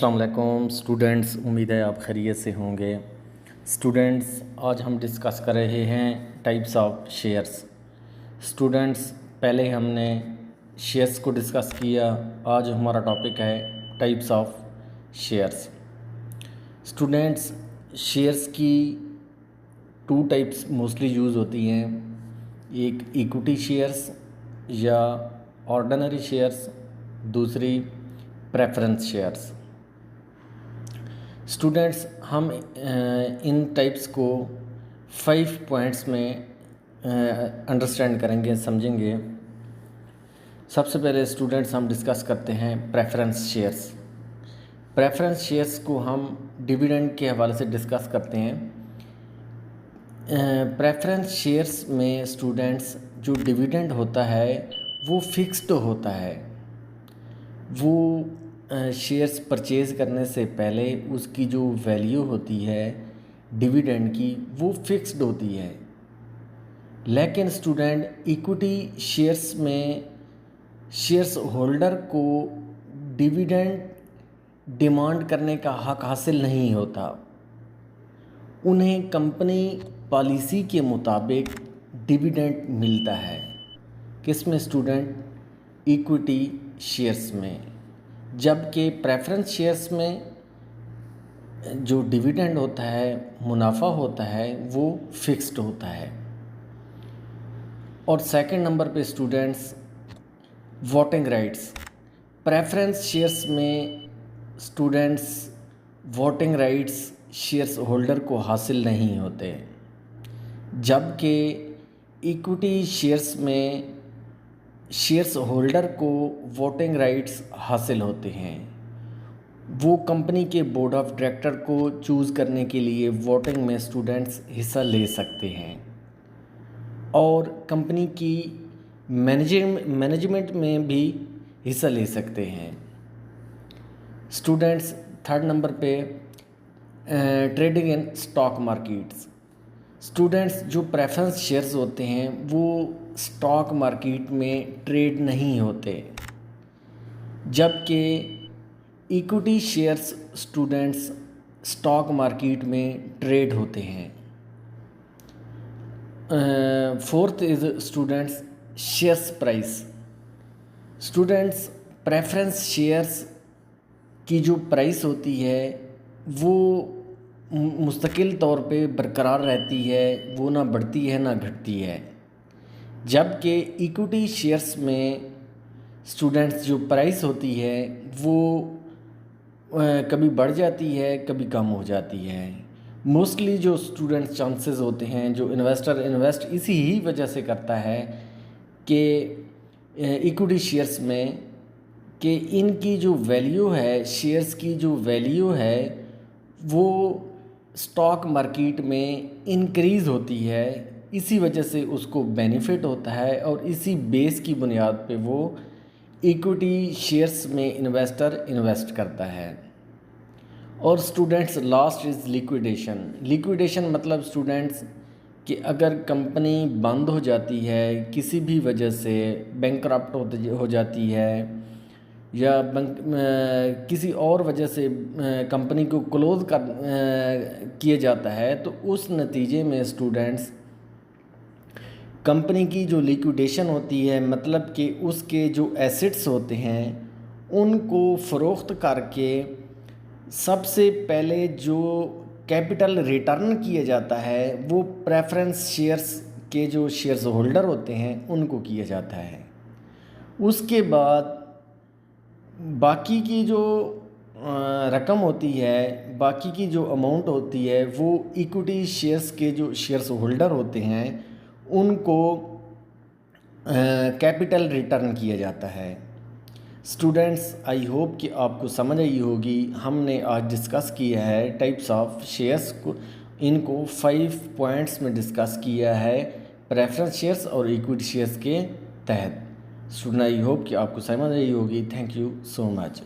अस्सलाम वालेकुम स्टूडेंट्स, उम्मीद है आप खैरियत से होंगे। स्टूडेंट्स, आज हम डिस्कस कर रहे हैं टाइप्स ऑफ शेयर्स। स्टूडेंट्स, पहले हमने शेयर्स को डिस्कस किया, आज हमारा टॉपिक है types of shares. Students, shares की टू टाइप्स मोस्टली यूज़ होती हैं, एक इक्विटी शेयर्स या ऑर्डिनरी शेयर्स, दूसरी प्रेफरेंस शेयर्स। स्टूडेंट्स, हम इन टाइप्स को 5 पॉइंट्स में अंडरस्टैंड करेंगे, समझेंगे। सबसे पहले स्टूडेंट्स हम डिस्कस करते हैं प्रेफरेंस शेयर्स। प्रेफरेंस शेयर्स को हम डिविडेंड के हवाले से डिस्कस करते हैं। प्रेफरेंस शेयर्स में स्टूडेंट्स जो डिविडेंड होता है वो फिक्स्ड होता है। वो शेयर्स परचेज़ करने से पहले उसकी जो वैल्यू होती है डिविडेंड की वो फिक्स्ड होती है। लेकिन स्टूडेंट इक्विटी शेयर्स में शेयर्स होल्डर को डिविडेंड डिमांड करने का हक हासिल नहीं होता। उन्हें कंपनी पॉलिसी के मुताबिक डिविडेंड मिलता है। किस में स्टूडेंट? इक्विटी शेयर्स में। जबकि प्रेफरेंस शेयर्स में जो डिविडेंड होता है, मुनाफा होता है, वो फिक्स्ड होता है। और सेकंड नंबर पे students voting rights. Preference shares में students voting rights shares holder को हासिल नहीं होते, जबकि इक्विटी शेयर्स में शेयर्स होल्डर को वोटिंग राइट्स हासिल होते हैं। वो कंपनी के बोर्ड ऑफ डायरेक्टर को चूज़ करने के लिए वोटिंग में स्टूडेंट्स हिस्सा ले सकते हैं और कंपनी की मैनेजमेंट में भी हिस्सा ले सकते हैं। स्टूडेंट्स, थर्ड नंबर पे trading in stock markets. Students, जो प्रेफरेंस शेयर्स होते हैं वो स्टॉक मार्केट में ट्रेड नहीं होते, जबकि equity shares students stock market में ट्रेड होते हैं। Fourth is students shares price. Students, preference shares की जो प्राइस होती है वो मुस्तकिल तौर पे बरकरार रहती है, वो ना बढ़ती है ना घटती है। जबकि इक्विटी शेयर्स में स्टूडेंट्स जो प्राइस होती है वो कभी बढ़ जाती है, कभी कम हो जाती है। मोस्टली जो स्टूडेंट्स चांसेस होते हैं, जो इन्वेस्टर इन्वेस्ट इसी ही वजह से करता है कि इक्विटी शेयर्स में कि इनकी जो वैल्यू है, शेयर्स की जो वैल्यू है वो स्टॉक मार्केट में इंक्रीज़ होती है। इसी वजह से उसको बेनिफिट होता है और इसी बेस की बुनियाद पे वो इक्विटी शेयर्स में इन्वेस्टर इन्वेस्ट करता है। और students, last is liquidation. Liquidation मतलब स्टूडेंट्स कि अगर कंपनी बंद हो जाती है किसी भी वजह से, बैंकरप्ट हो जाती है या किसी और वजह से कंपनी को क्लोज़ किया जाता है, तो उस नतीजे में स्टूडेंट्स कंपनी की जो लिक्विडेशन होती है, मतलब कि उसके जो एसेट्स होते हैं उनको फ़रोख्त करके सबसे पहले जो कैपिटल रिटर्न किया जाता है वो प्रेफरेंस शेयर्स के जो शेयर्स होल्डर होते हैं उनको किया जाता है। उसके बाद बाकी की जो रकम होती है, बाकी की जो अमाउंट होती है, वो इक्विटी शेयर्स के जो शेयर्स होल्डर होते हैं उनको कैपिटल रिटर्न किया जाता है। स्टूडेंट्स, आई होप कि आपको समझ आई होगी। हमने आज डिस्कस किया है टाइप्स ऑफ शेयर्स को, इनको 5 पॉइंट्स में डिस्कस किया है प्रेफरेंस शेयर्स और इक्विटी शेयर्स के तहत। स्टूडेंट, आई होप कि आपको समझ आई होगी। Thank you so much.